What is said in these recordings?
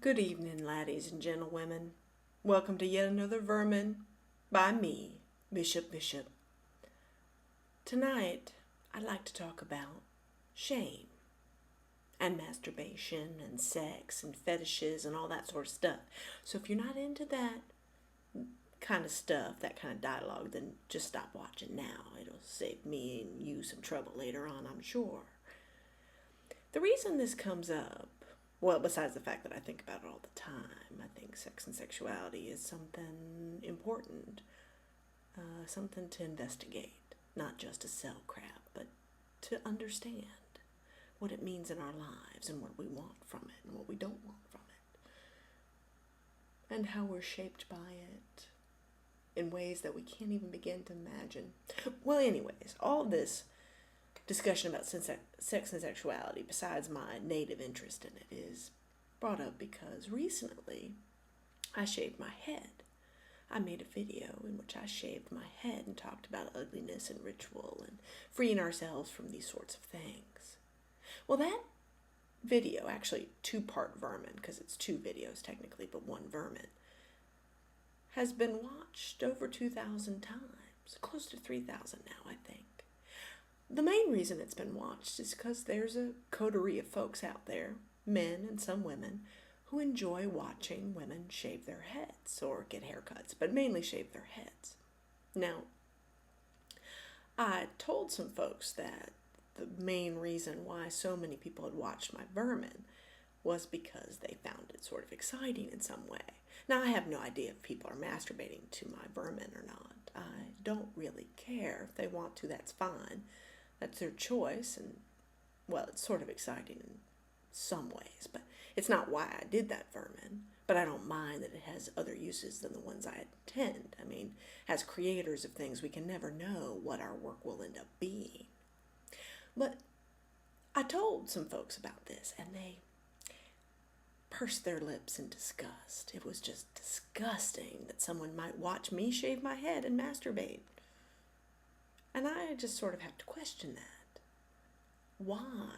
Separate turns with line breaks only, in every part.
Good evening, laddies and gentlewomen. Welcome to yet another Vermin by me, Bishop Bishop. Tonight, I'd like to talk about shame and masturbation and sex and fetishes and all that sort of stuff. So if you're not into that kind of stuff, that kind of dialogue, then just stop watching now. It'll save me and you some trouble later on, I'm sure. The reason this comes up, well, besides the fact that I think about it all the time, I think sex and sexuality is something important, something to investigate, not just to sell crap, but to understand what it means in our lives and what we want from it and what we don't want from it, and how we're shaped by it in ways that we can't even begin to imagine. Well, anyways, all this discussion about sex and sexuality, besides my native interest in it, is brought up because recently I shaved my head. I made a video in which I shaved my head and talked about ugliness and ritual and freeing ourselves from these sorts of things. Well, that video, actually two-part Vermin, because it's two videos technically, but one Vermin, has been watched over 2,000 times, close to 3,000 now, I think. The main reason it's been watched is because there's a coterie of folks out there, men and some women, who enjoy watching women shave their heads or get haircuts, but mainly shave their heads. Now, I told some folks that the main reason why so many people had watched my Vermin was because they found it sort of exciting in some way. Now, I have no idea if people are masturbating to my Vermin or not. I don't really care. If they want to, that's fine. That's their choice, and, well, it's sort of exciting in some ways, but it's not why I did that Vermin. But I don't mind that it has other uses than the ones I intend. I mean, as creators of things, we can never know what our work will end up being. But I told some folks about this, and they pursed their lips in disgust. It was just disgusting that someone might watch me shave my head and masturbate. And I just sort of have to question that. Why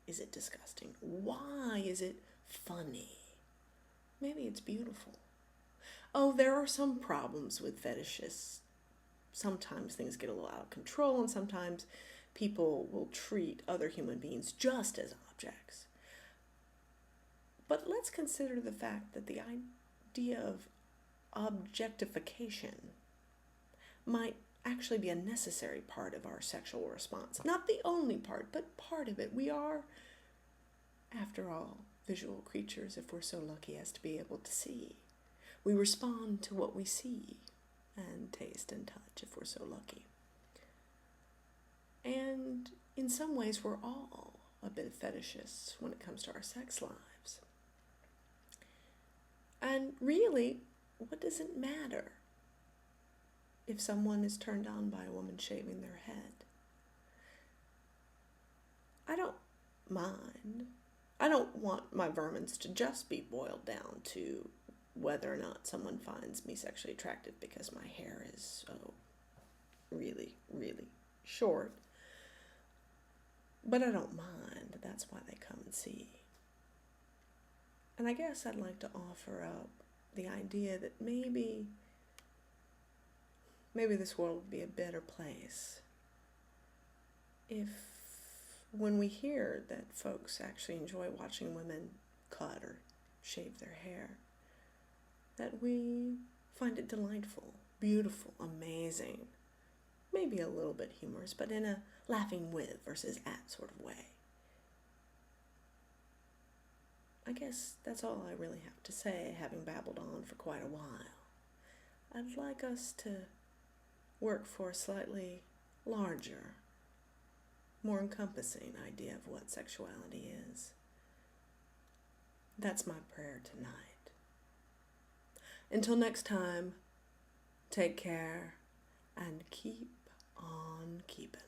is it disgusting? Why is it funny? Maybe it's beautiful. Oh, there are some problems with fetishists. Sometimes things get a little out of control, and sometimes people will treat other human beings just as objects. But let's consider the fact that the idea of objectification might actually be a necessary part of our sexual response. Not the only part, but part of it. We are, after all, visual creatures if we're so lucky as to be able to see. We respond to what we see and taste and touch if we're so lucky. And in some ways, we're all a bit of fetishists when it comes to our sex lives. And really, what does it matter if someone is turned on by a woman shaving their head? I don't mind. I don't want my Vermins to just be boiled down to whether or not someone finds me sexually attractive because my hair is so really, really short. But I don't mind. That's why they come and see. And I guess I'd like to offer up the idea that maybe this world would be a better place if, when we hear that folks actually enjoy watching women cut or shave their hair, that we find it delightful, beautiful, amazing, maybe a little bit humorous, but in a laughing with versus at sort of way. I guess that's all I really have to say, having babbled on for quite a while. I'd like us to work for a slightly larger, more encompassing idea of what sexuality is. That's my prayer tonight. Until next time, take care and keep on keeping.